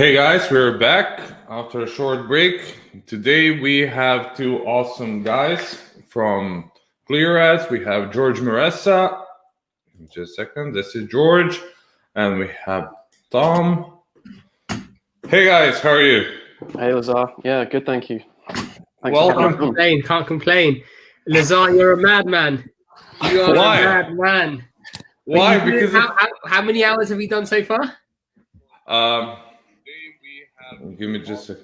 Hey guys, we're back after a short break. Today we have two awesome guys from ClearAds. We have George Meressa. Just a second. This is George, and we have Tom. Hey guys, how are you? Hey Lazar. Yeah, good. Thank you. Thanks Welcome. Can't complain. Lazar, you're a madman. You are Why? a madman. Why? Because how many hours have we done so far? Give me just a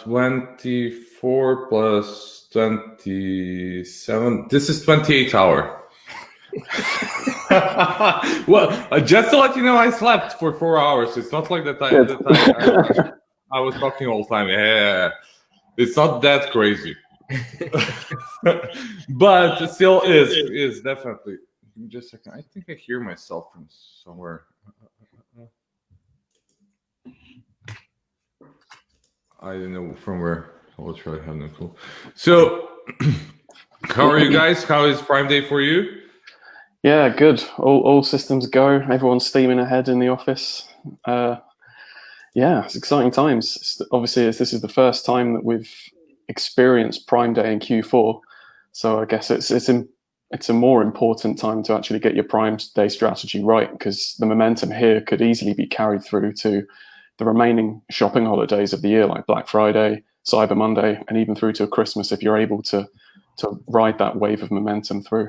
24 plus 27. This is 28 hour. Well, just to let you know, I slept for 4 hours. It's not like that I was talking all the time. Yeah. It's not that crazy. But it still is definitely. Just a second. I think I hear myself from somewhere. I don't know from where. I'll try to have no clue. So, how are you guys? How is Prime Day for you? Yeah, good. All systems go. Everyone's steaming ahead in the office. Yeah, it's exciting times. Obviously, this is the first time that we've experienced Prime Day in Q4, so I guess it's a more important time to actually get your Prime Day strategy right, because the momentum here could easily be carried through to the remaining shopping holidays of the year, like Black Friday, Cyber Monday, and even through to Christmas, if you're able to ride that wave of momentum through.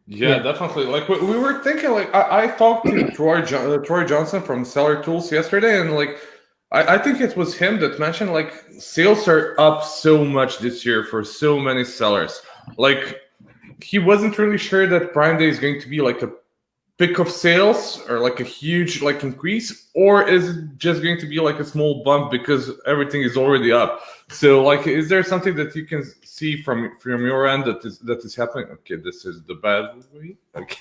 Yeah, definitely. Like we were thinking, like I talked to Troy Johnson from Seller Tools yesterday, and like I think it was him that mentioned like sales are up so much this year for so many sellers. Like he wasn't really sure that Prime Day is going to be like a pick of sales or like a huge like increase, or is it just going to be like a small bump because everything is already up? So like, is there something that you can see from your end that is happening? Okay, this is the bad way. Okay.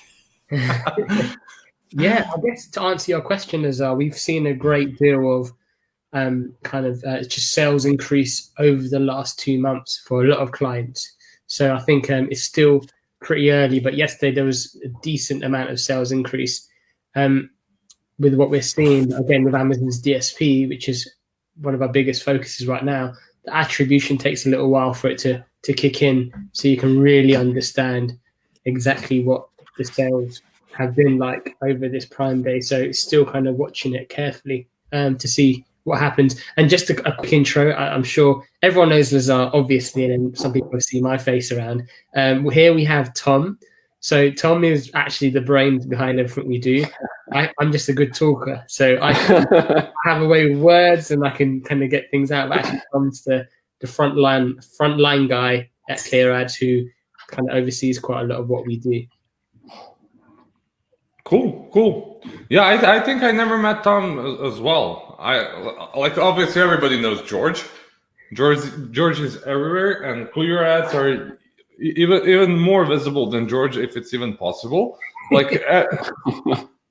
Yeah, I guess to answer your question, we've seen a great deal of just sales increase over the last 2 months for a lot of clients. So I think it's still pretty early, but yesterday there was a decent amount of sales increase. With what we're seeing again with Amazon's DSP, which is one of our biggest focuses right now, the attribution takes a little while for it to kick in, so you can really understand exactly what the sales have been like over this Prime Day. So it's still kind of watching it carefully to see what happens. And just a quick intro, I'm sure everyone knows Lazar, obviously, and then some people see my face around. Here we have Tom. So Tom is actually the brains behind everything we do. I'm just a good talker, so I have a way with words and I can kind of get things out. But actually, Tom's the frontline guy at ClearAds who kind of oversees quite a lot of what we do. Cool. Yeah, I think I never met Tom as well. I like obviously everybody knows George. George is everywhere, and ClearAds are even more visible than George, if it's even possible. Like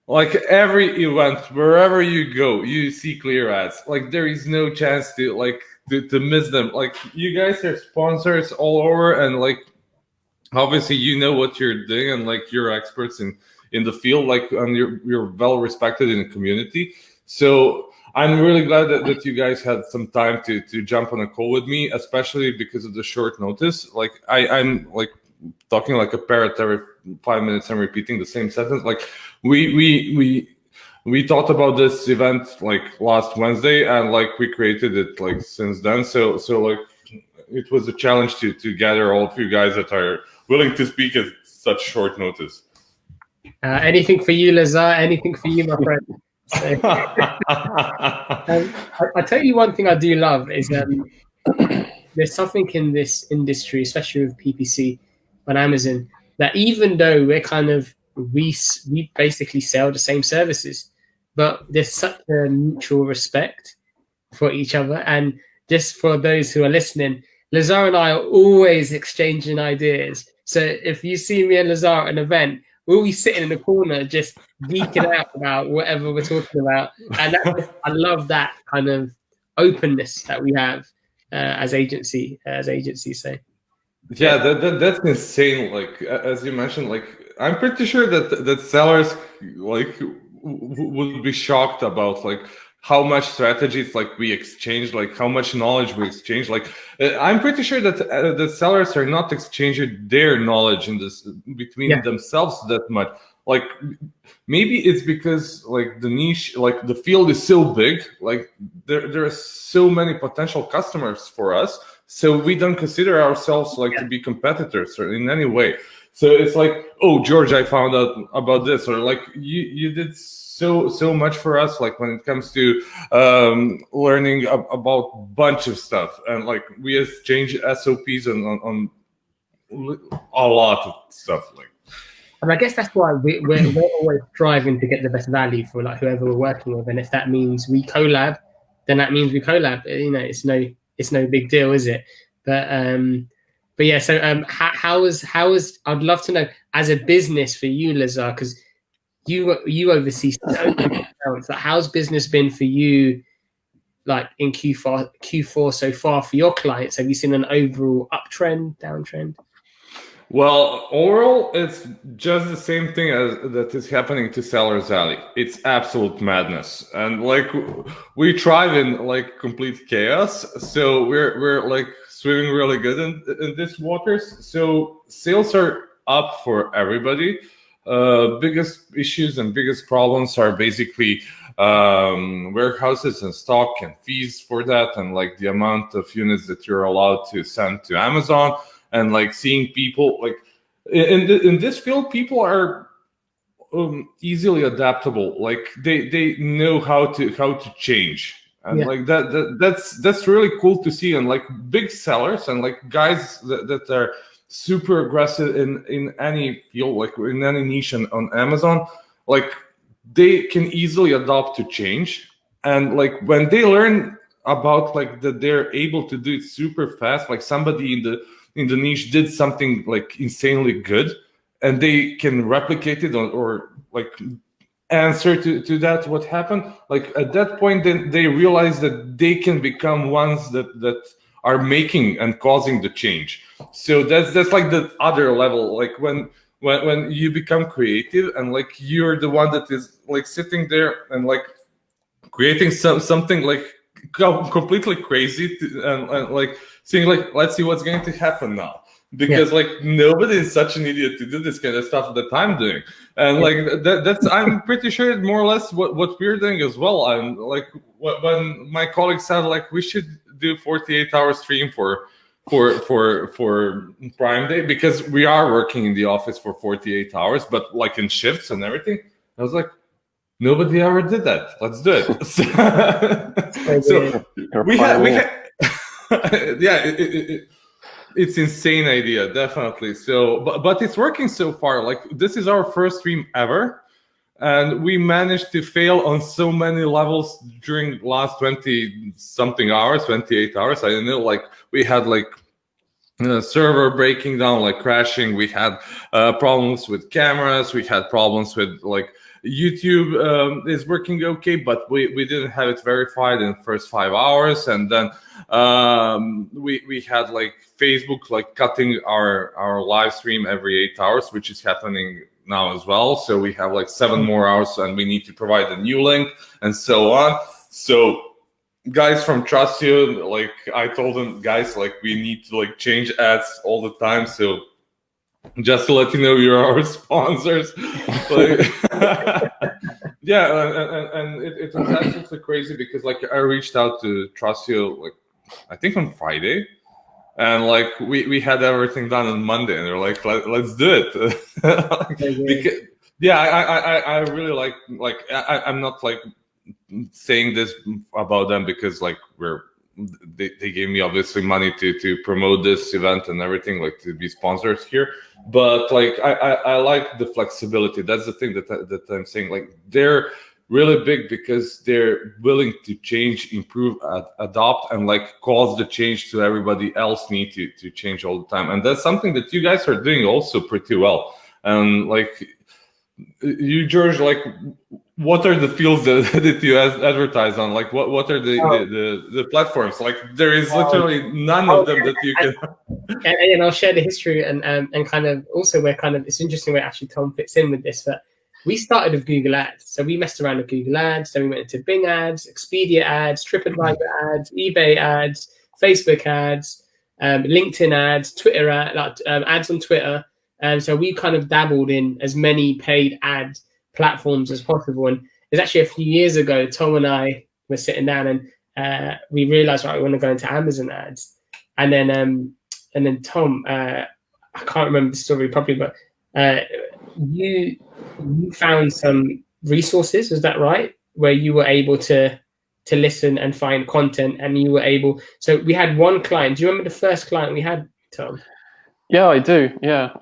like every event, wherever you go, you see ClearAds. Like there is no chance to miss them. Like you guys are sponsors all over, and like obviously you know what you're doing, and like you're experts in the field, like, and you're well respected in the community. So I'm really glad that you guys had some time to jump on a call with me, especially because of the short notice. Like I'm like talking like a parrot every 5 minutes and repeating the same sentence. Like we thought about this event like last Wednesday, and like we created it like since then. So like it was a challenge to gather all of you guys that are willing to speak at such short notice. Anything for you, Lazar? Anything for you, my friend? So, I tell you one thing I do love is there's something in this industry, especially with PPC on Amazon, that even though we're kind of we basically sell the same services, but there's such a mutual respect for each other. And just for those who are listening, Lazar and I are always exchanging ideas. So if you see me and Lazar at an event, we'll be sitting in the corner just geeking out about whatever we're talking about. And I love that kind of openness that we have as agencies say. Yeah, that's insane. Like as you mentioned, like I'm pretty sure that sellers like would be shocked about like how much strategies like we exchange, like how much knowledge we exchange. Like I'm pretty sure that the sellers are not exchanging their knowledge in this between themselves that much. Like maybe it's because like the niche, like the field is so big, like there are so many potential customers for us, so we don't consider ourselves like to be competitors or in any way. So it's like, oh, George, I found out about this, or like you did so much for us, like when it comes to learning about bunch of stuff, and like we exchange SOPs on a lot of stuff. Like, and I guess that's why we're always striving to get the best value for like whoever we're working with, and if that means we collab, then that means we collab. You know, it's no big deal, is it? But yeah, so how is I'd love to know as a business for you, Lazar, because you oversee so many accounts. Like, how's business been for you, like in Q4 so far for your clients? Have you seen an overall uptrend, downtrend? Well, overall, it's just the same thing as that is happening to Sellers Alley. It's absolute madness, and like we thrive in like complete chaos. So we're like swimming really good in these waters. So sales are up for everybody. Biggest issues and biggest problems are basically warehouses and stock and fees for that, and like the amount of units that you're allowed to send to Amazon, and like seeing people like in this field, people are easily adaptable. Like they know how to change, and like that's really cool to see. And like big sellers and like guys that are super aggressive in any field, like in any niche on Amazon, like they can easily adopt to change. And like when they learn about like that they're able to do it super fast, like somebody in the niche did something like insanely good, and they can replicate it or like answer to that what happened, like at that point then they realize that they can become ones that are making and causing the change. So that's like the other level, like when you become creative and like you're the one that is like sitting there and like creating something like completely crazy and like saying like, let's see what's going to happen now, because like nobody is such an idiot to do this kind of stuff that I'm doing. And like that's I'm pretty sure more or less what we're doing as well. And like when my colleague said like we should do 48-hour stream for Prime Day, because we are working in the office for 48 hours, but like in shifts and everything. I was like, nobody ever did that. Let's do it. So we had it's insane idea, definitely. So, but it's working so far. Like this is our first stream ever, and we managed to fail on so many levels during last 20-something hours, 28 hours. I don't know. Like we had like server breaking down, like crashing. We had problems with cameras. We had problems with like YouTube is working okay, but we didn't have it verified in the first 5 hours. And then we had like Facebook like cutting our live stream every 8 hours, which is happening now as well. So we have like 7 more hours and we need to provide a new link and so on. So guys from Trustio, like I told them, guys, like we need to like change ads all the time. So just to let you know, you're our sponsors. Like, and it was absolutely crazy because like I reached out to Trustio like I think on Friday, and like we had everything done on Monday, and they're like, let's do it. Because, I really like I'm not like saying this about them because like they gave me obviously money to promote this event and everything, like to be sponsors here, but like I like the flexibility. That's the thing that I'm saying, like they're really big because they're willing to change, improve, adopt, and like cause the change to everybody else need to change all the time. And that's something that you guys are doing also pretty well. And like you, George, like what are the fields that you advertise on? Like what are the platforms? Like there is literally none of them that you can. And I'll share the history and kind of also where kind of it's interesting where actually Tom fits in with this. But we started with Google Ads. So we messed around with Google Ads. Then we went into Bing ads, Expedia ads, TripAdvisor ads, eBay ads, Facebook ads, LinkedIn ads, Twitter ads on Twitter. And so we kind of dabbled in as many paid ad platforms as possible. And it's actually a few years ago, Tom and I were sitting down and we realized, right, we want to go into Amazon ads. And then Tom, I can't remember the story properly, but you found some resources, is that right? Where you were able to listen and find content, and you were able. So we had one client. Do you remember the first client we had, Tom? Yeah, I do. Yeah,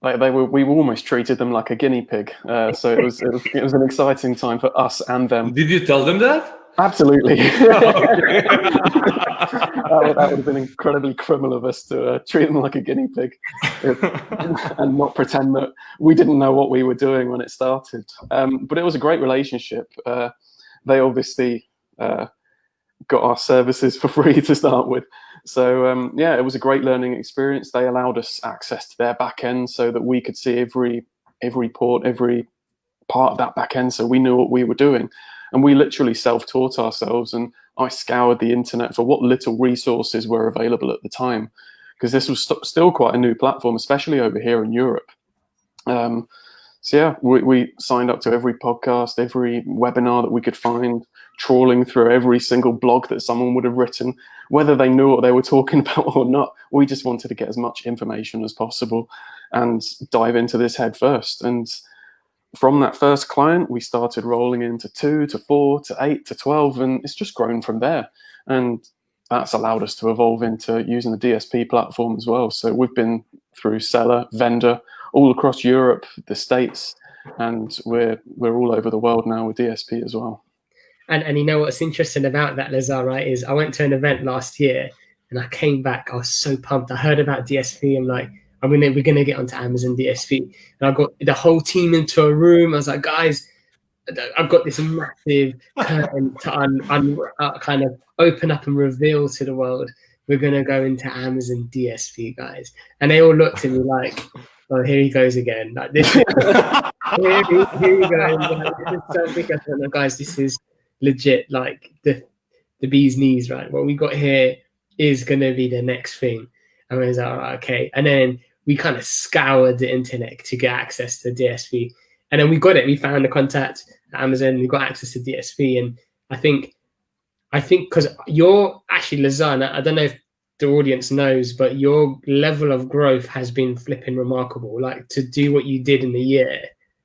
we almost treated them like a guinea pig. So it was an exciting time for us and them. Did you tell them that? Absolutely. That would have been incredibly criminal of us to treat them like a guinea pig and not pretend that we didn't know what we were doing when it started. But it was a great relationship. They obviously got our services for free to start with. So yeah, it was a great learning experience. They allowed us access to their back end so that we could see every port, every part of that back end, so we knew what we were doing. And we literally self-taught ourselves, and I scoured the internet for what little resources were available at the time, because this was still quite a new platform, especially over here in Europe. So yeah, we signed up to every podcast, every webinar that we could find, trawling through every single blog that someone would have written, whether they knew what they were talking about or not. We just wanted to get as much information as possible and dive into this head first. And from that first client, we started rolling into 2 to 4 to 8 to 12, and it's just grown from there. And that's allowed us to evolve into using the DSP platform as well. So we've been through seller, vendor, all across Europe, the States, and we're all over the world now with DSP as well. And you know what's interesting about that, Lazar, right, is I went to an event last year and I came back. I was so pumped. I heard about DSP. I'm like, we're gonna get onto Amazon DSP. And I got the whole team into a room. I was like, guys, I've got this massive curtain to kind of open up and reveal to the world. We're gonna go into Amazon DSP, guys. And they all looked at me like, oh, here he goes again. Like this. Here he goes. Like, this is so big. I thought, no, guys, this is legit. Like the bee's knees, right? What we got here is gonna be the next thing. And I was like, all right, okay. And then we kind of scoured the internet to get access to DSP. And then we got it. We found the contact at Amazon. We got access to DSP. And I think because you're actually, Lazana, I don't know if the audience knows, but your level of growth has been flipping remarkable. Like to do what you did in the year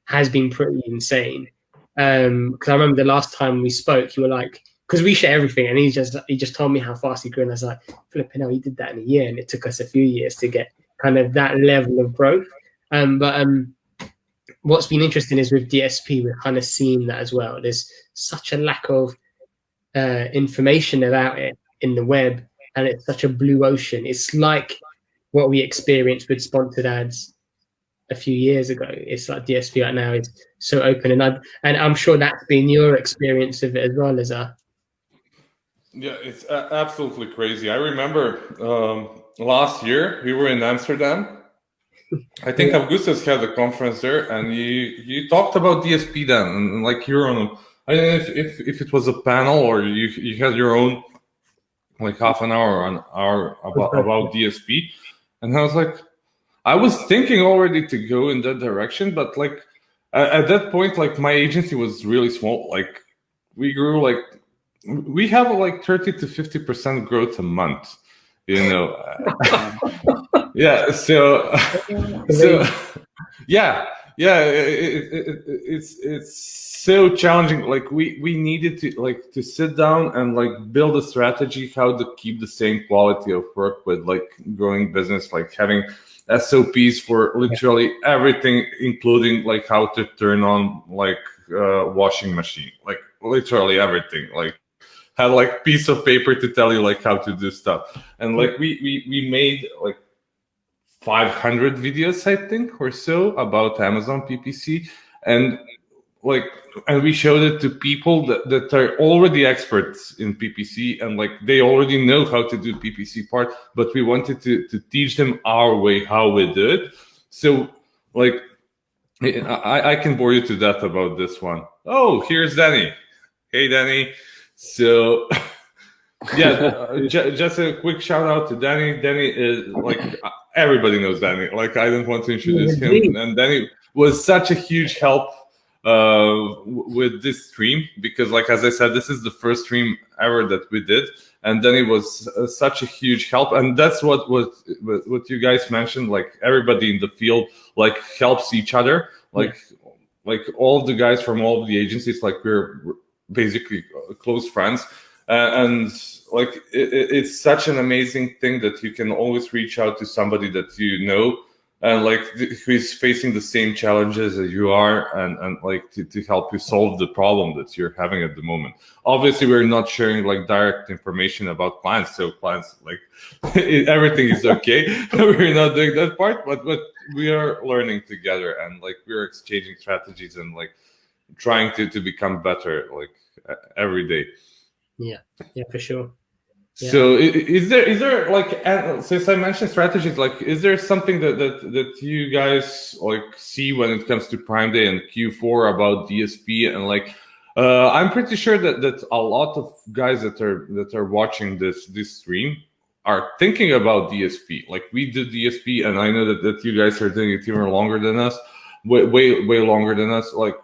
has been pretty insane. Because I remember the last time we spoke, you were like, because we share everything, and he just told me how fast he grew, and I was like, flipping hell, he did that in a year, and it took us a few years to get kind of that level of growth. But what's been interesting is with DSP, we're kind of seeing that as well. There's such a lack of information about it in the web, and it's such a blue ocean. It's like what we experienced with sponsored ads a few years ago. It's like DSP right now is so open, and I'm sure that's been your experience of it as well, Liza. Yeah, it's absolutely crazy. I remember last year we were in Amsterdam. I think Augustus had a conference there, and you talked about DSP then, and like you're on. I don't know if it was a panel or you had your own like half an hour or an hour about DSP, and I was like, I was thinking already to go in that direction, but like at that point, like my agency was really small. Like we grew we have like 30 to 50% growth a month, you know. Yeah. So yeah. It's so challenging. Like we needed to sit down and like build a strategy how to keep the same quality of work with like growing business, like having SOPs for literally everything, including like how to turn on like washing machine, like literally everything. Like had like piece of paper to tell you like how to do stuff. And like we made like 500 videos, I think, or so about Amazon PPC, and we showed it to people that are already experts in PPC, and like they already know how to do PPC part, but we wanted to teach them our way how we do it. So like I can bore you to death about this one. Oh, here's Danny. Hey, Danny. So, yeah, just a quick shout out to Danny. Danny is like, everybody knows Danny. Like, I didn't want to introduce him, and Danny was such a huge help with this stream, because, like, as I said, this is the first stream ever that we did, and Danny was such a huge help. And that's what you guys mentioned. Like, everybody in the field like helps each other. Like all of the guys from all of the agencies, like, we're basically close friends. And like it's such an amazing thing that you can always reach out to somebody that you know, and like who's facing the same challenges as you are, and like to help you solve the problem that you're having at the moment. Obviously, we're not sharing like direct information about clients, so clients, like, everything is okay. We're not doing that part, but we are learning together, and like we're exchanging strategies and like trying to become better, like, every day. Yeah, for sure. Yeah. So is there like, since I mentioned strategies, like, is there something that you guys like see when it comes to Prime Day and Q4 about DSP? And like, I'm pretty sure that a lot of guys that are watching this stream are thinking about DSP. Like, we did DSP, and I know that you guys are doing it even longer than us, way longer than us. Like,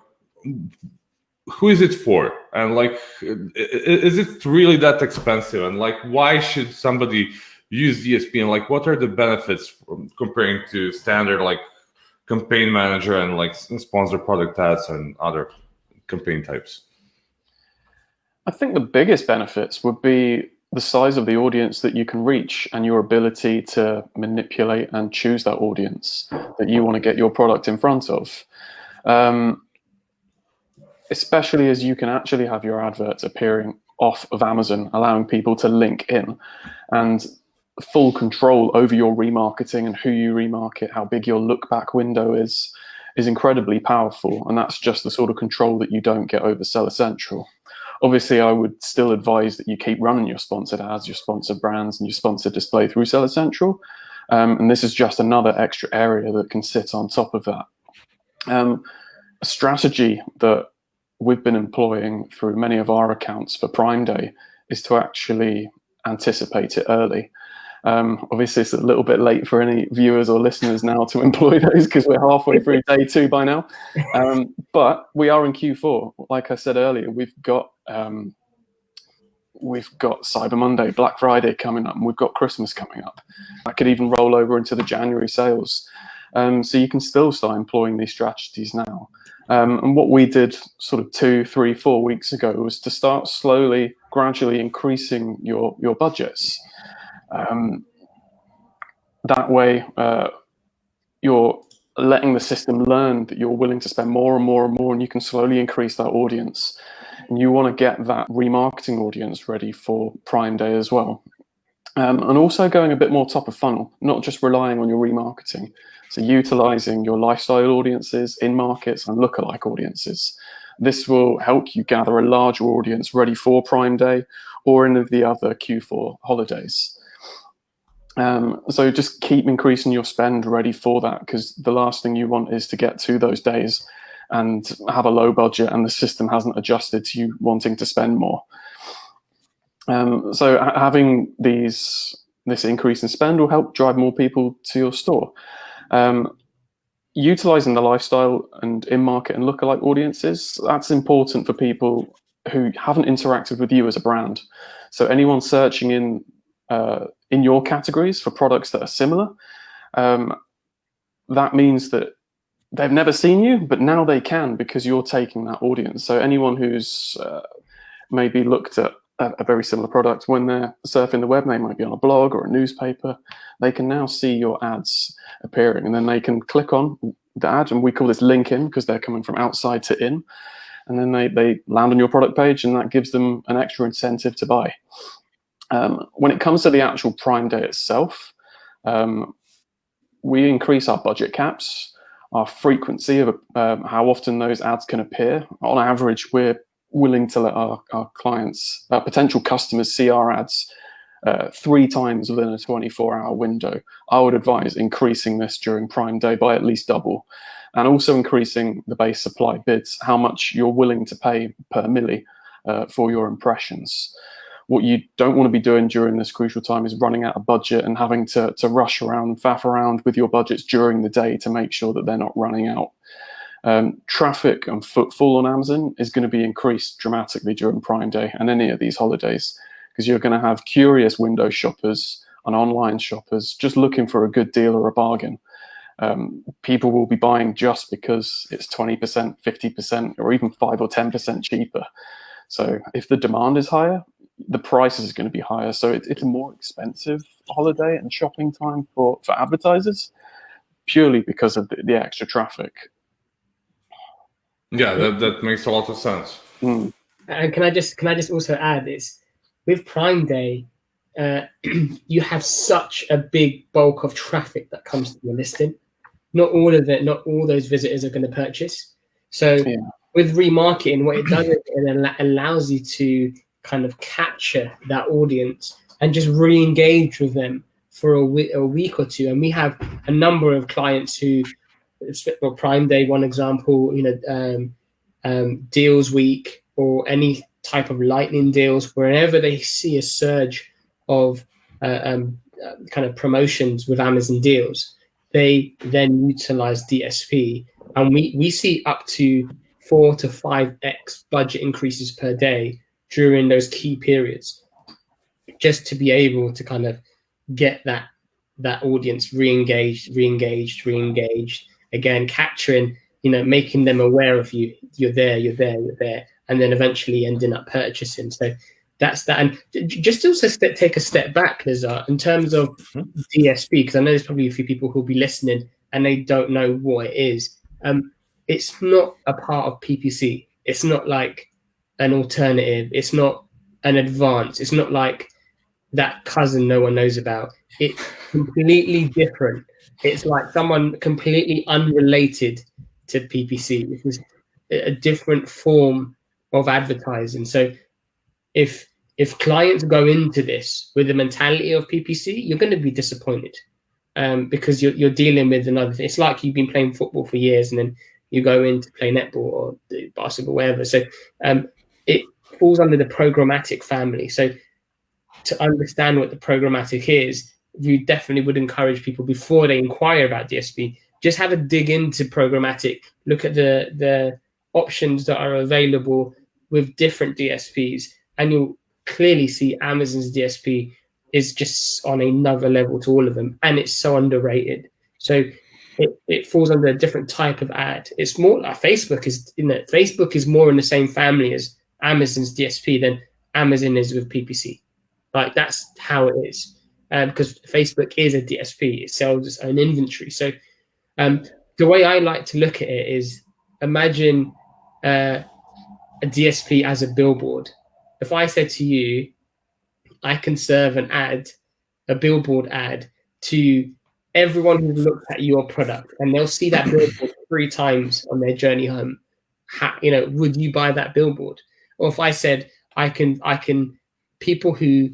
who is it for? And like, is it really that expensive? And like, why should somebody use DSP? And like, what are the benefits comparing to standard like campaign manager and like sponsor product ads and other campaign types? I think the biggest benefits would be the size of the audience that you can reach and your ability to manipulate and choose that audience that you want to get your product in front of. Especially as you can actually have your adverts appearing off of Amazon, allowing people to link in, and full control over your remarketing and who you remarket, how big your look back window is incredibly powerful. And that's just the sort of control that you don't get over Seller Central. Obviously, I would still advise that you keep running your sponsored ads, your sponsored brands, and your sponsored display through Seller Central. And this is just another extra area that can sit on top of that. A strategy that we've been employing through many of our accounts for Prime Day is to actually anticipate it early. Obviously, it's a little bit late for any viewers or listeners now to employ those, because we're halfway through day 2 by now. But we are in Q4. Like I said earlier, we've got Cyber Monday, Black Friday coming up, and we've got Christmas coming up. That could even roll over into the January sales. So you can still start employing these strategies now. And what we did sort of 2, 3, 4 weeks ago was to start slowly, gradually increasing your budgets. That way, you're letting the system learn that you're willing to spend more and more and more, and you can slowly increase that audience. And you want to get that remarketing audience ready for Prime Day as well. And also going a bit more top of funnel, not just relying on your remarketing. So utilizing your lifestyle audiences in markets and lookalike audiences. This will help you gather a larger audience ready for Prime Day or any of the other Q4 holidays. So just keep increasing your spend ready for that, because the last thing you want is to get to those days and have a low budget and the system hasn't adjusted to you wanting to spend more. So having this increase in spend will help drive more people to your store. Utilizing the lifestyle and in-market and lookalike audiences, that's important for people who haven't interacted with you as a brand. So anyone searching in your categories for products that are similar, that means that they've never seen you, but now they can, because you're taking that audience. So anyone who's maybe looked at a very similar product, when they're surfing the web, they might be on a blog or a newspaper, they can now see your ads appearing, and then they can click on the ad, and we call this link in because they're coming from outside to in, and then they land on your product page, and that gives them an extra incentive to buy. When it comes to the actual Prime Day itself, we increase our budget caps, our frequency of how often those ads can appear. On average, we're willing to let our clients, our potential customers, see our ads 3 times within a 24-hour window. I would advise increasing this during Prime Day by at least double. and also increasing the base supply bids, how much you're willing to pay per milli for your impressions. What you don't want to be doing during this crucial time is running out of budget and having to rush around and faff around with your budgets during the day to make sure that they're not running out. Traffic and footfall on Amazon is going to be increased dramatically during Prime Day and any of these holidays, because you're going to have curious window shoppers and online shoppers just looking for a good deal or a bargain. People will be buying just because it's 20%, 50%, or even 5 or 10% cheaper. So if the demand is higher, the price is going to be higher. So it's a more expensive holiday and shopping time for advertisers, purely because of the extra traffic. Yeah, that makes a lot of sense. And can I just also add is, with Prime Day, you have such a big bulk of traffic that comes to your listing. Not all of it, not all those visitors are going to purchase. So with remarketing, what it does is it allows you to kind of capture that audience and just re-engage with them for a week or two. And we have a number of clients who, well, Prime Day, one example, deals week or any type of lightning deals, wherever they see a surge of kind of promotions with Amazon deals, they then utilize DSP, and we see up to 4 to 5x budget increases per day during those key periods, just to be able to kind of get that audience re-engaged, again, capturing, making them aware of you. You're there, and then eventually ending up purchasing. So that's that. And just also take a step back, Lazar, in terms of DSP, because I know there's probably a few people who'll be listening and they don't know what it is. It's not a part of PPC. It's not like an alternative. It's not an advance. It's not like that cousin no one knows about. It's completely different. It's like someone completely unrelated to PPC. It is a different form of advertising. So if clients go into this with the mentality of PPC, you're going to be disappointed, because you're dealing with another thing. It's like you've been playing football for years and then you go in to play netball or basketball, whatever. So it falls under the programmatic family. So to understand what the programmatic is, you definitely would encourage people, before they inquire about DSP, just have a dig into programmatic, look at the options that are available with different DSPs, and you'll clearly see Amazon's DSP is just on another level to all of them, and it's so underrated. So it falls under a different type of ad. It's more like Facebook is more in the same family as Amazon's DSP than Amazon is with PPC. Like, that's how it is, because Facebook is a DSP. It sells its own inventory. So the way I like to look at it is, imagine a DSP as a billboard. If I said to you, I can serve a billboard ad to everyone who looks at your product, and they'll see that billboard 3 times on their journey home, would you buy that billboard? Or if I said, I can people who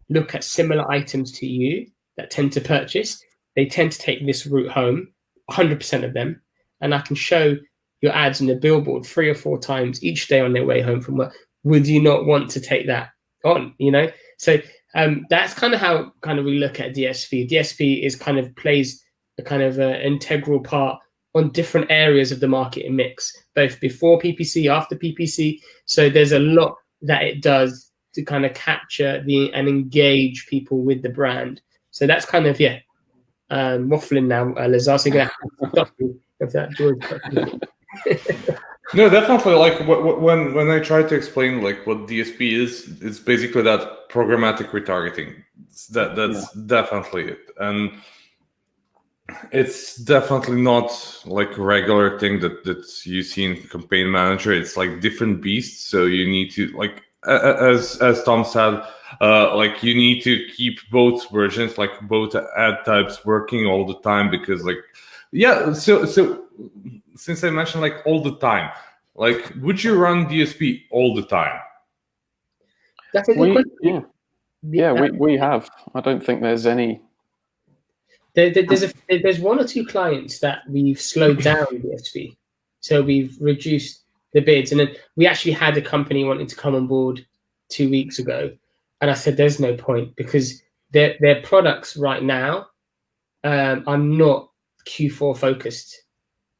look at similar items to you that tend to purchase, they tend to take this route home, 100% of them, and I can show your ads in the billboard 3 or 4 times each day on their way home from work. Would you not want to take that on? So that's kind of how we look at DSP. DSP is plays a kind of integral part on different areas of the marketing mix, both before PPC, after PPC. So there's a lot that it does to kind of capture and engage people with the brand. So that's kind of, waffling now, Lazar. So you're going to have to stop me if that, George. No, definitely. Like when I try to explain like what DSP is, it's basically that programmatic retargeting. That's definitely it, and it's definitely not like a regular thing that you see in Campaign Manager. It's like different beasts. So you need to, like, as Tom said, like you need to keep both versions, like both ad types working all the time, because so since I mentioned like all the time, like would you run DSP all the time? That's a good question. We have. I don't think there's any There's one or two clients that we've slowed down DSP, so we've reduced the bids, and then we actually had a company wanting to come on board 2 weeks ago, and I said there's no point because their products right now are not Q4 focused.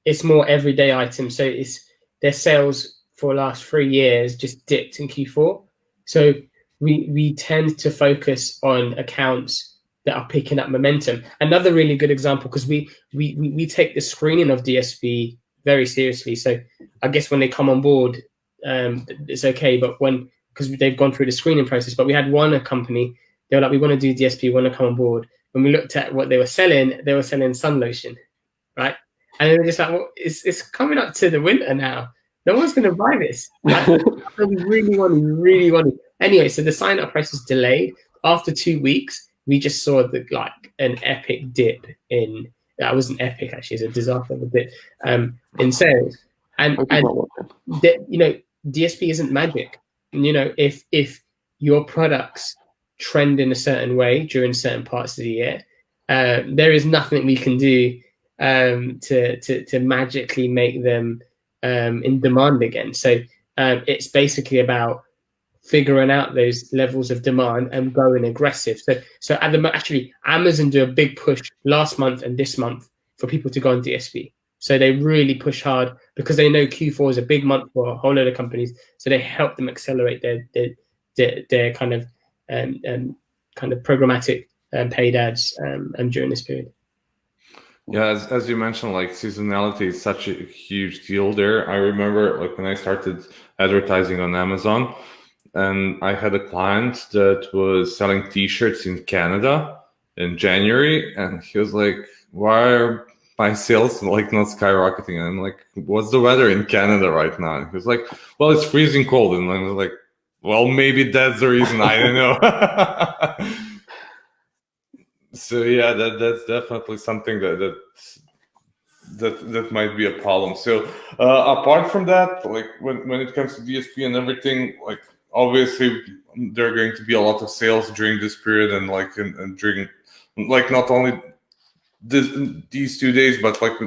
It's more everyday items, so it's their sales for the last 3 years just dipped in Q4, so we tend to focus on accounts that are picking up momentum. Another really good example, because we take the screening of DSP very seriously. So I guess when they come on board, it's okay. But because they've gone through the screening process, but we had one company, they were like, we want to do DSP, we want to come on board. When we looked at what they were selling sun lotion, right? And they were just like, well, it's coming up to the winter now. No one's going to buy this. Like, we really want it. Anyway, so the sign up process delayed. After 2 weeks, we just saw an epic dip in. That wasn't epic, actually. It's a disaster of a dip in sales. And DSP isn't magic. If your products trend in a certain way during certain parts of the year, there is nothing we can do to magically make them in demand again. So it's basically about figuring out those levels of demand and going aggressive. So actually, Amazon do a big push last month and this month for people to go on DSP. So they really push hard because they know Q4 is a big month for a whole load of companies. So they help them accelerate their kind of programmatic paid ads during this period. Yeah, as you mentioned, like seasonality is such a huge deal there. I remember like when I started advertising on Amazon, and I had a client that was selling T-shirts in Canada in January, and he was like, "Why are my sales like not skyrocketing?" And I'm like, "What's the weather in Canada right now?" And he was like, "Well, it's freezing cold." And I was like, "Well, maybe that's the reason." I don't know. So yeah, that's definitely something that might be a problem. So apart from that, like when it comes to DSP and everything, like obviously there are going to be a lot of sales during this period, and like and during like not only these 2 days, but like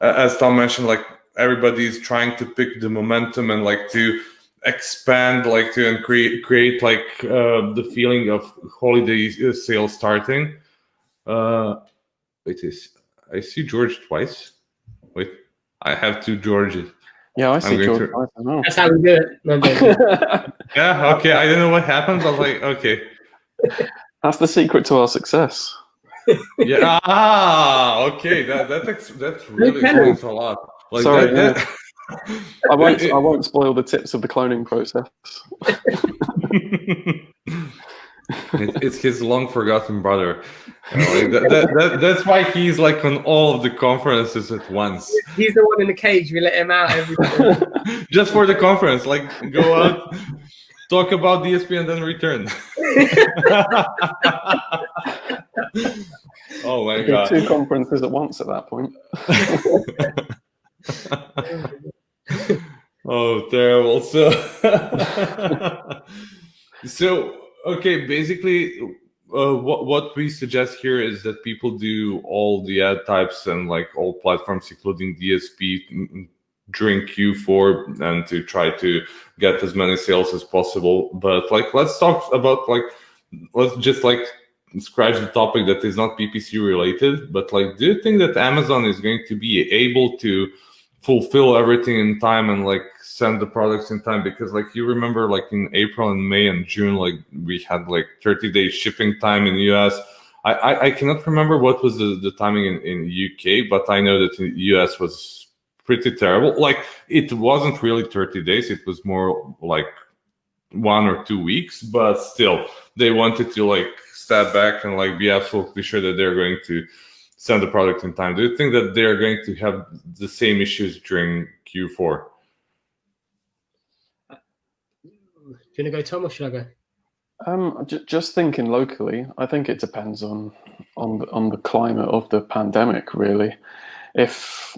as Tom mentioned, like everybody is trying to pick the momentum and like to expand, like to and create like the feeling of holiday sales starting. I see George twice. Wait, I have two Georges. Yeah, I see George twice as well. That's how we do it. No, yeah, okay. I don't know what happens. I was like, okay. That's the secret to our success. Yeah. Okay. That really explains a lot. Like sorry, I won't spoil the tips of the cloning process. It's his long forgotten brother. That's why he's like on all of the conferences at once. He's the one in the cage. We let him out every time. Just for the conference, like go out, talk about DSP, and then return. Oh my god! 2 conferences at once at that point. Oh, terrible. So okay, basically, what we suggest here is that people do all the ad types and like all platforms, including DSP, during Q4, and to try to get as many sales as possible. But like, let's talk about like, let's just like scratch the topic that is not PPC related. But like, do you think that Amazon is going to be able to fulfill everything in time and like send the products in time? Because like you remember like in April and May and June, like we had like 30-day shipping time in the US. I cannot remember what was the timing in UK, but I know that in the US was pretty terrible. Like it wasn't really 30 days. It was more like 1 or 2 weeks, but still they wanted to like step back and like be absolutely sure that they're going to send the product in time. Do you think that they're going to have the same issues during Q4? Do you want to go, Tom, or should I go? Just thinking locally, I think it depends on the climate of the pandemic. Really, if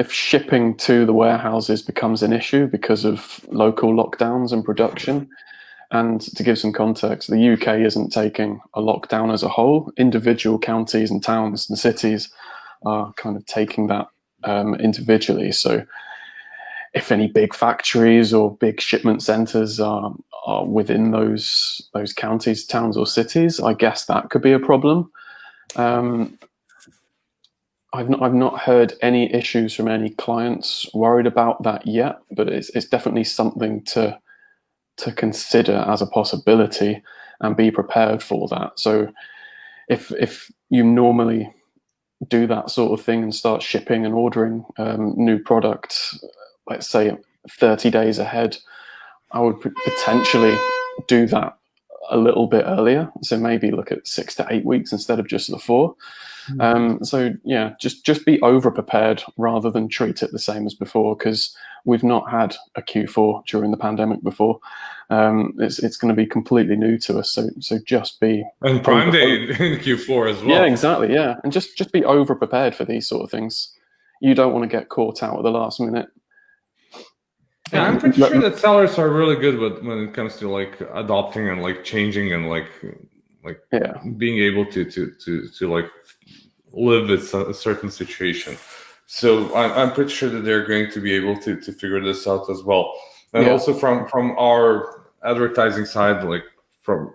shipping to the warehouses becomes an issue because of local lockdowns and production, And to give some context, the UK isn't taking a lockdown as a whole. Individual counties and towns and cities are kind of taking that individually. So if any big factories or big shipment centres are within those counties, towns or cities, I guess that could be a problem. I've not heard any issues from any clients worried about that yet, but it's definitely something to consider as a possibility and be prepared for that. So if you normally do that sort of thing and start shipping and ordering new products, let's say 30 days ahead, I would potentially do that a little bit earlier. So maybe look at 6 to 8 weeks instead of just the 4. So yeah, just be over prepared rather than treat it the same as before, because we've not had a Q4 during the pandemic before. It's going to be completely new to us. So just be, and Prime Day in Q4 as well. Yeah, exactly. Yeah, and just be over prepared for these sort of things. You don't want to get caught out at the last minute. Yeah, I'm pretty sure that sellers are really good when it comes to like adopting and like changing and like being able to like live with a certain situation. So I'm pretty sure that they're going to be able to figure this out as well. And also from our advertising side, like from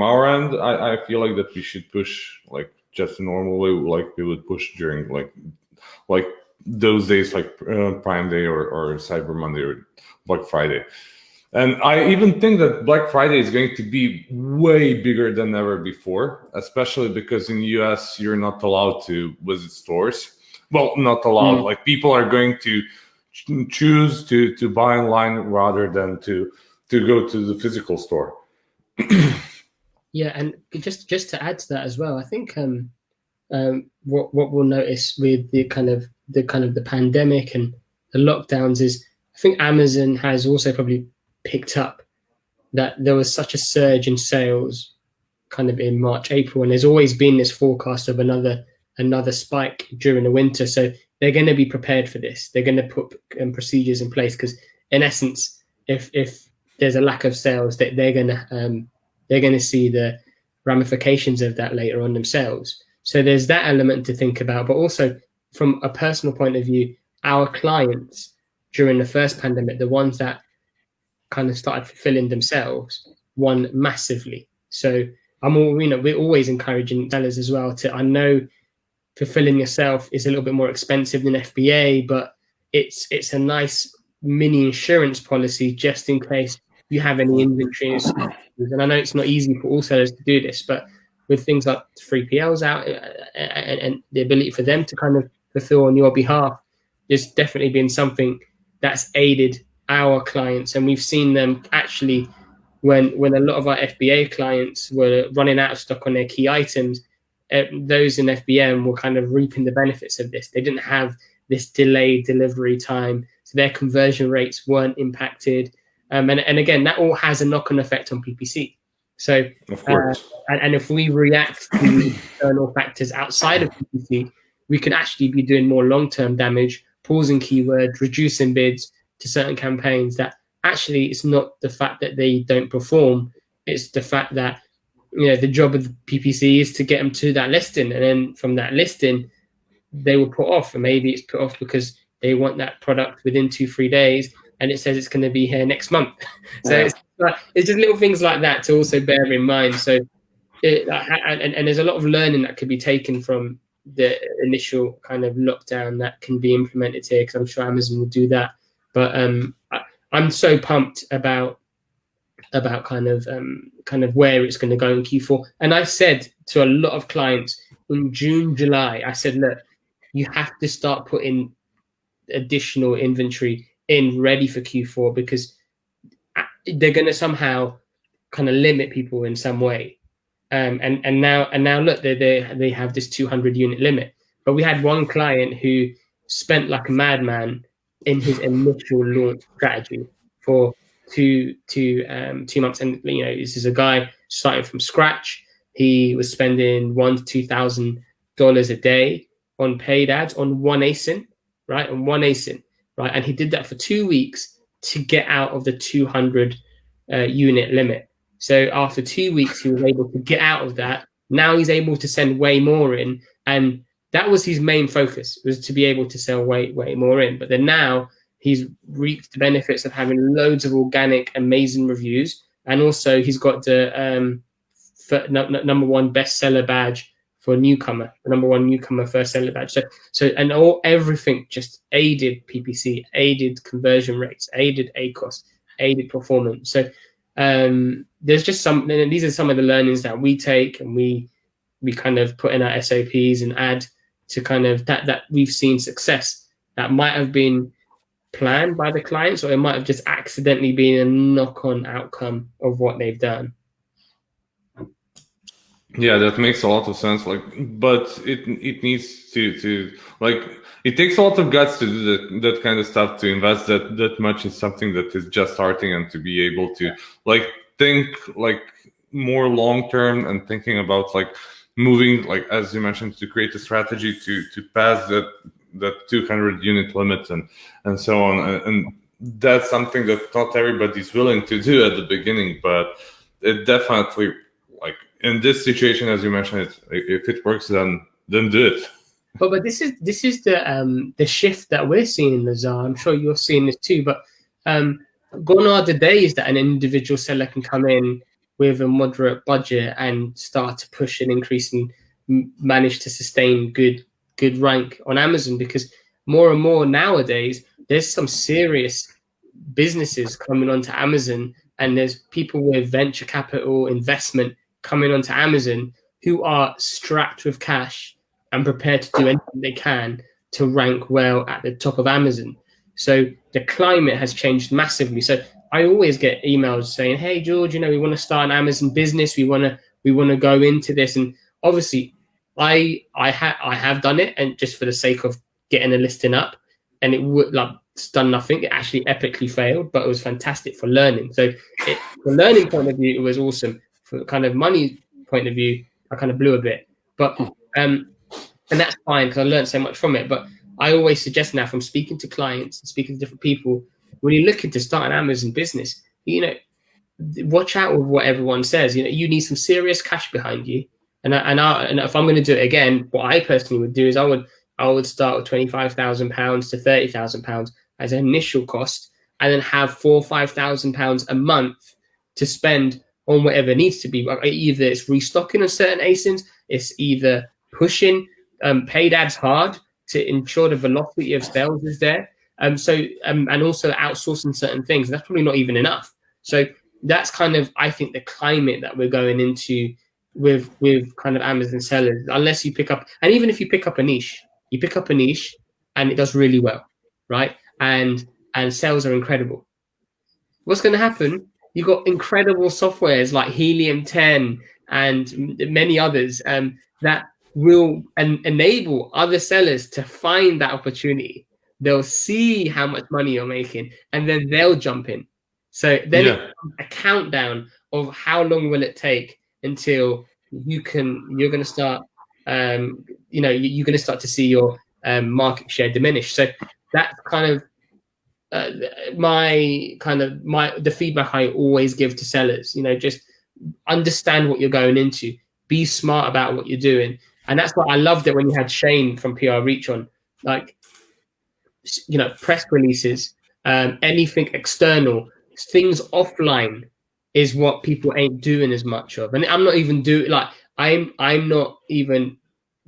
our end, I feel like that we should push like just a normal way, like we would push during like those days, like Prime Day or Cyber Monday or Black Friday. And I even think that Black Friday is going to be way bigger than ever before, especially because in the US, you're not allowed to visit stores. Well, not allowed. Like people are going to choose to buy online rather than to go to the physical store. Yeah, and just to add to that as well, I think what we'll notice with the kind of the pandemic and the lockdowns is, I think Amazon has also probably picked up that there was such a surge in sales kind of in March, April, and there's always been this forecast of another spike during the winter. So they're going to be prepared for this. They're going to put procedures in place, because in essence, if there's a lack of sales, they're going to see the ramifications of that later on themselves. So there's that element to think about, but also from a personal point of view, our clients during the first pandemic, the ones that kind of started fulfilling themselves, won massively. So we're always encouraging sellers as well to, I know fulfilling yourself is a little bit more expensive than FBA, but it's a nice mini insurance policy just in case you have any inventory. And I know it's not easy for all sellers to do this, but with things like 3PLs out and the ability for them to kind of fulfill on your behalf, there's definitely been something that's aided our clients. And we've seen them actually, when a lot of our FBA clients were running out of stock on their key items, those in FBM were kind of reaping the benefits of this. They didn't have this delayed delivery time, so their conversion rates weren't impacted. And again, that all has a knock-on effect on PPC. So, of course. And if we react to external factors outside of PPC, we can actually be doing more long-term damage, pausing keywords, reducing bids to certain campaigns that actually it's not the fact that they don't perform, it's the fact that, you know, the job of the PPC is to get them to that listing, and then from that listing they will put off, and maybe it's put off because they want that product within 2-3 days and it says it's going to be here next month. So it's just little things like that to also bear in mind. So and there's a lot of learning that could be taken from the initial kind of lockdown that can be implemented here, because I'm sure Amazon will do that. But I'm so pumped about kind of where it's going to go in Q4. And I said to a lot of clients in June, July, I said, look, you have to start putting additional inventory in ready for Q4, because they're going to somehow kind of limit people in some way. And now look, they have this 200 unit limit. But we had one client who spent like a madman in his initial launch strategy for two months. And, you know, this is a guy starting from scratch. He was spending $1,000 to $2,000 a day on paid ads on one ASIN, right? On one ASIN, right? And he did that for 2 weeks to get out of the 200 unit limit. So after 2 weeks, he was able to get out of that. Now he's able to send way more in, and that was his main focus, was to be able to sell way more in. But then now he's reaped the benefits of having loads of organic, amazing reviews, and also he's got the number one bestseller badge for newcomer, the number one newcomer first seller badge. So and everything just aided PPC, aided conversion rates, aided ACOS, aided performance. So there's just these are some of the learnings that we take, and we kind of put in our SOPs and add to kind of that we've seen success that might have been planned by the clients, or it might have just accidentally been a knock-on outcome of what they've done. Yeah, that makes a lot of sense. Like, but it needs to like, it takes a lot of guts to do that kind of stuff, to invest that much in something that is just starting, and to be able to like think like more long term, and thinking about like moving, like as you mentioned, to create a strategy to pass that 200 unit limit and so on. And that's something that not everybody's willing to do at the beginning, but it definitely, like in this situation, as you mentioned, if it works, then do it. But this is the shift that we're seeing, Lazar. I'm sure you're seeing this too. But gone are the days that an individual seller can come in with a moderate budget and start to push an increase and manage to sustain good rank on Amazon, because more and more nowadays there's some serious businesses coming onto Amazon, and there's people with venture capital investment coming onto Amazon who are strapped with cash and prepared to do anything they can to rank well at the top of Amazon. So the climate has changed massively. So I always get emails saying, "Hey George, we want to start an Amazon business. We want to go into this." And obviously, I have done it, and just for the sake of getting a listing up, and it would it's done nothing. It actually epically failed, but it was fantastic for learning. So from a learning point of view, it was awesome. For kind of money point of view, I kind of blew a bit, but and that's fine because I learned so much from it. But I always suggest now, from speaking to clients and speaking to different people, when you're looking to start an Amazon business, watch out with what everyone says. You need some serious cash behind you. And if I'm going to do it again, what I personally would do is I would start with £25,000 to £30,000 as an initial cost, and then have £4,000 or £5,000 a month to spend on whatever needs to be. Either it's restocking on certain ASINs, it's either pushing paid ads hard to ensure the velocity of sales is there. And also outsourcing certain things. That's probably not even enough. So that's kind of, I think, the climate that we're going into with kind of Amazon sellers. Unless you pick up, and even if you pick up a niche, and it does really well, right? And sales are incredible. What's going to happen? You've got incredible softwares like Helium 10 and many others that will enable other sellers to find that opportunity. They'll see how much money you're making, and then they'll jump in. So then it's a countdown of how long will it take until you're going to start, you're going to start to see your market share diminish. So that's kind of the feedback I always give to sellers. Just understand what you're going into, be smart about what you're doing. And that's why I loved it when you had Shane from PR Reach on, like, press releases, anything external, things offline is what people ain't doing as much of. And I'm not even I'm not even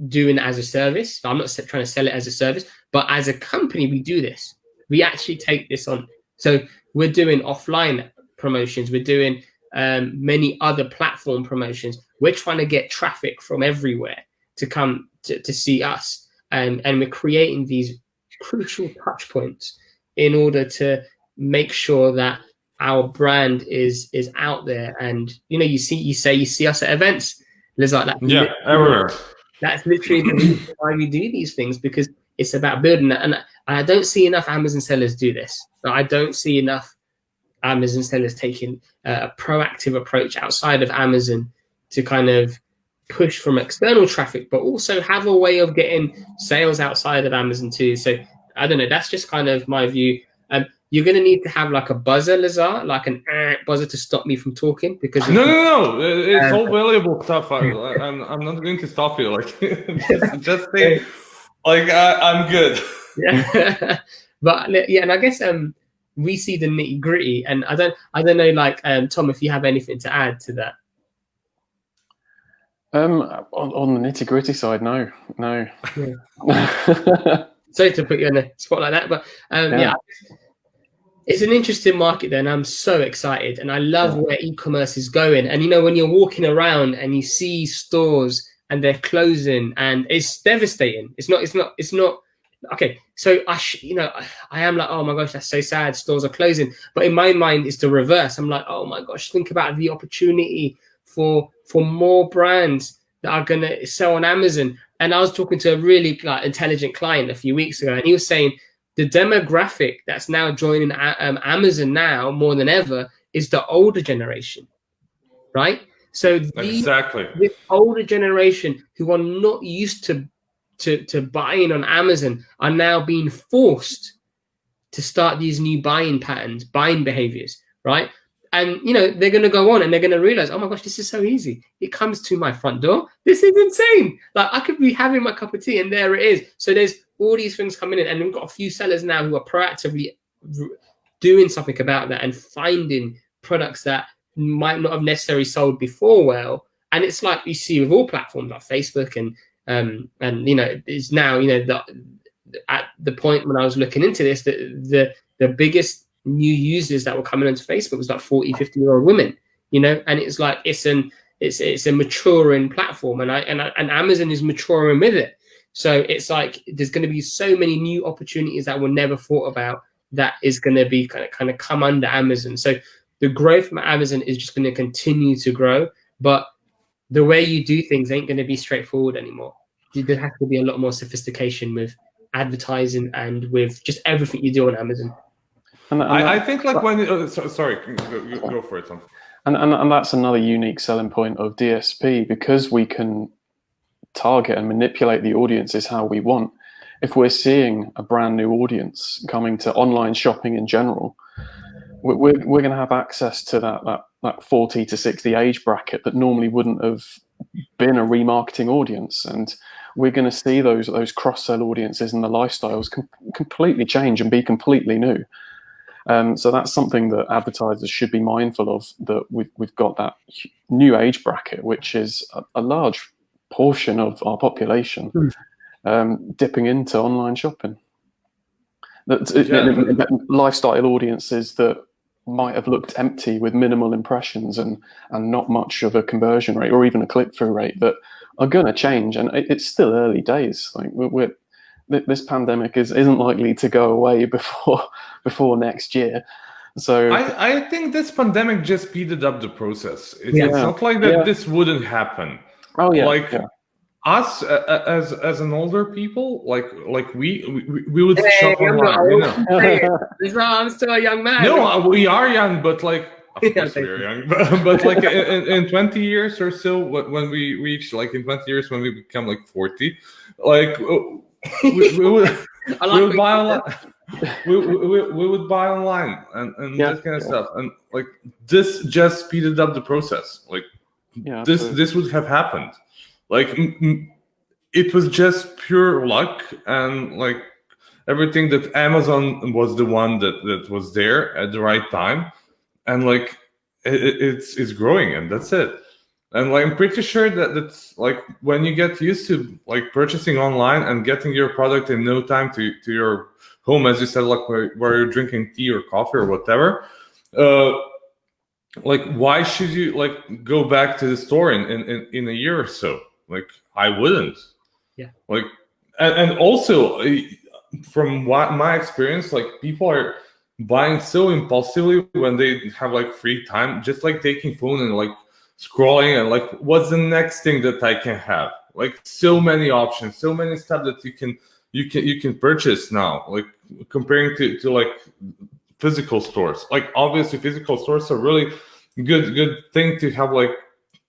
doing it as a service. I'm not trying to sell it as a service, but as a company, we do this. We actually take this on. So we're doing offline promotions. We're doing many other platform promotions. We're trying to get traffic from everywhere to come to see us. And we're creating these crucial touch points in order to make sure that our brand is out there. And you see us at events. There's like that. Yeah, everywhere. That's literally the reason why we do these things, because it's about building that. And I don't see enough Amazon sellers do this. I don't see enough Amazon sellers taking a proactive approach outside of Amazon to kind of push from external traffic, but also have a way of getting sales outside of Amazon too. So I don't know. That's just kind of my view. you're going to need to have like a buzzer, Lazar, like an buzzer to stop me from talking, because No. It's all valuable stuff. I'm not going to stop you. Like, just say, like, I'm good. Yeah. But yeah, and I guess we see the nitty gritty, and I don't know, like, Tom, if you have anything to add to that. On the nitty gritty side, no. Yeah. Sorry to put you on the spot like that, but yeah, it's an interesting market there, and I'm so excited, and I love where e-commerce is going. And when you're walking around and you see stores and they're closing, and it's devastating. It's not okay. So I am like, oh my gosh, that's so sad. Stores are closing, but in my mind, it's the reverse. I'm like, oh my gosh, think about the opportunity for more brands that are gonna sell on Amazon. And I was talking to a really intelligent client a few weeks ago, and he was saying the demographic that's now joining Amazon now more than ever is the older generation, right? So Exactly. this older generation who are not used to buying on Amazon are now being forced to start these new buying patterns, buying behaviors, right? And they're going to go on and they're going to realize, oh my gosh, this is so easy. It comes to my front door. This is insane. Like, I could be having my cup of tea and there it is. So there's all these things coming in, and we've got a few sellers now who are proactively doing something about that and finding products that might not have necessarily sold before well. And it's like you see with all platforms like Facebook and it's now at the point when I was looking into this, that the biggest new users that were coming onto Facebook was like 40, 50-year-old women, and it's like it's a maturing platform, and Amazon is maturing with it. So it's like there's going to be so many new opportunities that were never thought about that is going to be kind of come under Amazon. So the growth from Amazon is just going to continue to grow, but the way you do things ain't going to be straightforward anymore. There has to be a lot more sophistication with advertising and with just everything you do on Amazon. I think like when sorry, go for it, Tom. And that's another unique selling point of DSP, because we can target and manipulate the audiences how we want. If we're seeing a brand new audience coming to online shopping in general, we're going to have access to that 40 to 60 age bracket that normally wouldn't have been a remarketing audience, and we're going to see those cross-sell audiences and the lifestyles completely change and be completely new. So that's something that advertisers should be mindful of, that we've got that new age bracket, which is a large portion of our population dipping into online shopping. Lifestyle audiences that might have looked empty with minimal impressions and not much of a conversion rate or even a click-through rate, that are going to change. And it's still early days. Like this pandemic isn't likely to go away before next year. So I think this pandemic just speeded up the process. It's not like that this wouldn't happen. Oh yeah. Like us as an older people, like we would shop online. I'm still a young man. No, we are young, but like of course we are young. But like in 20 years or so, when we reach like in 20 years when we become like 40, like we would buy online. We would buy online and that kind of stuff, and like this just speeded up the process. Like this would have happened. Like it was just pure luck, and like everything that Amazon was the one that was there at the right time, and like it's growing, and that's it. And like I'm pretty sure that's like when you get used to like purchasing online and getting your product in no time to your home, as you said, like where you're drinking tea or coffee or whatever. Like why should you like go back to the store in a year or so? Like I wouldn't. Yeah. Like and also from what my experience, like people are buying so impulsively when they have like free time, just like taking phone and like scrolling and like what's the next thing that I can have? Like so many options, so many stuff that you can purchase now, like comparing to like physical stores. Like obviously physical stores are really good thing to have, like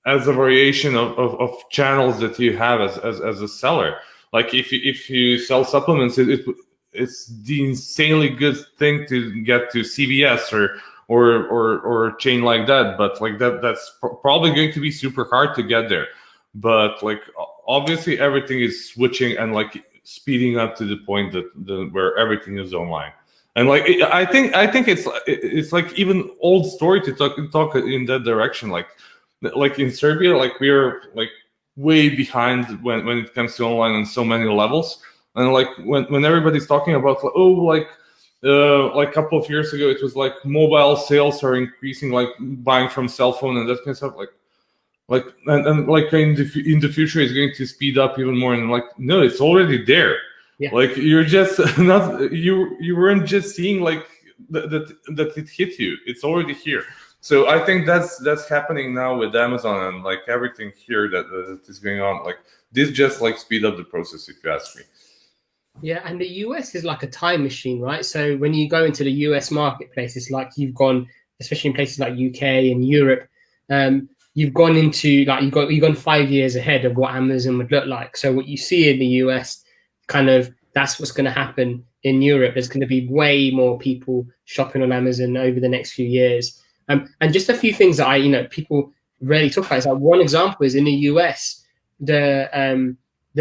as a variation of channels that you have as a seller. Like if you sell supplements, it's the insanely good thing to get to CVS or a chain like that. But like that's probably going to be super hard to get there. But like obviously everything is switching and like speeding up to the point that where everything is online. And like I think it's like even old story to talk in that direction. Like in Serbia, like we're like way behind when it comes to online on so many levels. And like when everybody's talking about like a couple of years ago, it was like mobile sales are increasing, like buying from cell phone and that kind of stuff. And like in the future is going to speed up even more. And like no, it's already there. Yeah. Like you're just not you weren't just seeing like that it hit you. It's already here. So I think that's happening now with Amazon and like everything here that is going on. Like this just like speed up the process, if you ask me. Yeah, and the US is like a time machine, right? So when you go into the US marketplace, it's like you've gone, especially in places like UK and Europe, you've gone into like you've gone 5 years ahead of what Amazon would look like. So what you see in the US, kind of that's what's going to happen in Europe. There's going to be way more people shopping on Amazon over the next few years. And just a few things that people rarely talk about is like one example is in the US, the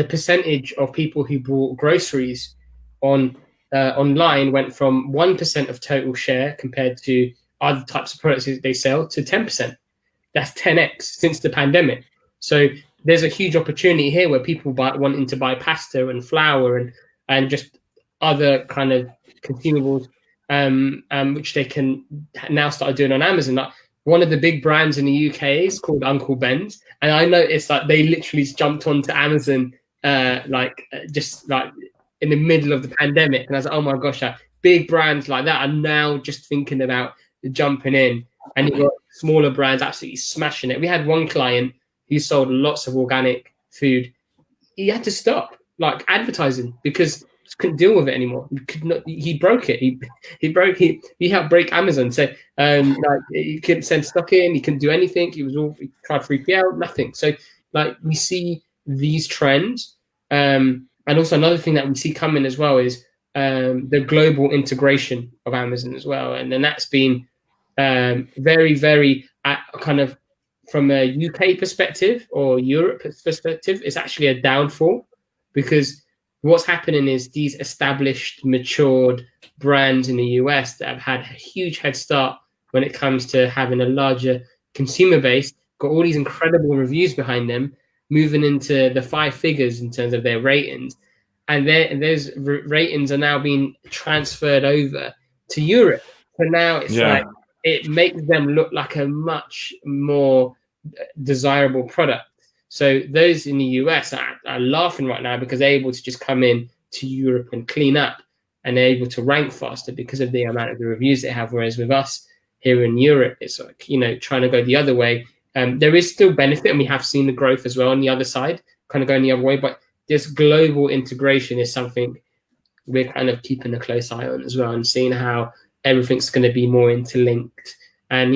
percentage of people who bought groceries online went from 1% of total share compared to other types of products that they sell to 10%. That's 10x since the pandemic. So there's a huge opportunity here where people wanting to buy pasta and flour and just other kind of consumables, which they can now start doing on Amazon. Like one of the big brands in the UK is called Uncle Ben's, and I noticed that they literally jumped onto Amazon just like in the middle of the pandemic, and I was like, oh my gosh, big brands like that are now just thinking about jumping in, and you've got smaller brands absolutely smashing it. We had one client who sold lots of organic food. He had to stop like advertising because he couldn't deal with it anymore. He broke it. He helped break Amazon. So like he couldn't send stock in. He couldn't do anything. He tried 3PL, nothing. So like we see these trends, and also another thing that we see coming as well is the global integration of Amazon as well, and then that's been very, very kind of from a UK perspective or Europe perspective, it's actually a downfall because what's happening is these established, matured brands in the US that have had a huge head start when it comes to having a larger consumer base, got all these incredible reviews behind them, moving into the 5 figures in terms of their ratings. And those ratings are now being transferred over to Europe. So now it's like, it makes them look like a much more desirable product. So those in the US are laughing right now because they're able to just come in to Europe and clean up, and they're able to rank faster because of the amount of the reviews they have. Whereas with us here in Europe, it's like, trying to go the other way. There is still benefit, and we have seen the growth as well on the other side, kind of going the other way. But this global integration is something we're kind of keeping a close eye on as well, and seeing how everything's going to be more interlinked. And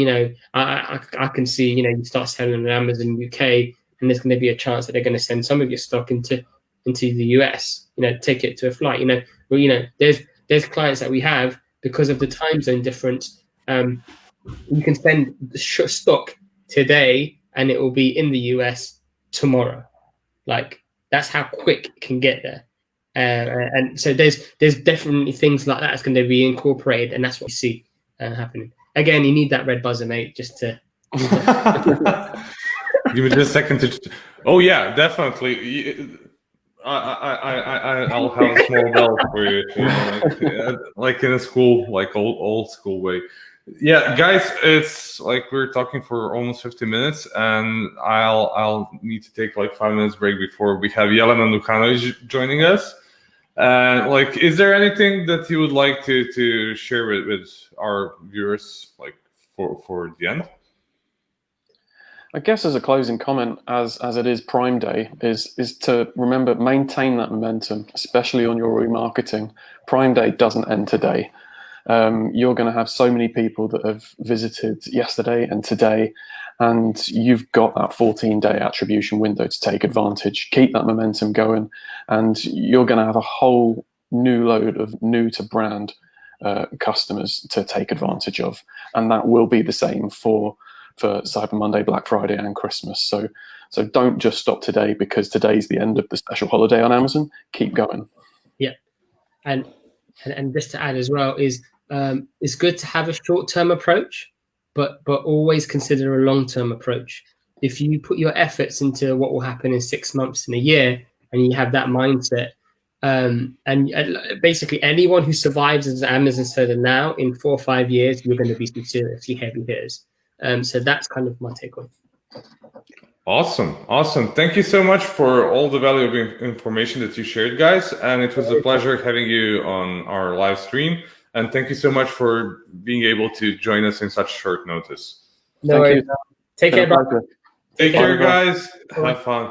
I can see you start selling on Amazon UK, and there's going to be a chance that they're going to send some of your stock into the US, take it to a flight. There's clients that we have because of the time zone difference. You can send stock today and it will be in the US tomorrow. Like that's how quick it can get there. And so there's definitely things like that that's going to be incorporated, and that's what we see happening. Again, you need that red buzzer, mate, just to. Give me just a second to. Oh yeah, definitely. I'll have a small bell for you, like in a school, like old school way. Yeah, guys, it's like we're talking for almost 50 minutes, and I'll need to take like 5 minutes break before we have Jelena Nukanovic joining us. Like, is there anything that you would like to share with our viewers, like for the end? I guess as a closing comment, as it is Prime Day, is to remember, maintain that momentum, especially on your remarketing. Prime Day doesn't end today. You're going to have so many people that have visited yesterday and today, and you've got that 14-day attribution window to take advantage. Keep that momentum going, and you're going to have a whole new load of new to brand customers to take advantage of, and that will be the same for Cyber Monday, Black Friday, and Christmas. So don't just stop today because today's the end of the special holiday on Amazon. Keep going. Yeah, and just to add as well is it's good to have a short-term approach, but always consider a long-term approach. If you put your efforts into what will happen in 6 months and a year, and you have that mindset, and basically anyone who survives as an Amazon seller now, in 4 or 5 years, you're going to be some seriously heavy hitters. So that's kind of my takeaway. Awesome. Thank you so much for all the valuable information that you shared, guys. And it was a pleasure having you on our live stream. And thank you so much for being able to join us in such short notice. No worries. Take care, bro. Take care, guys. Have fun.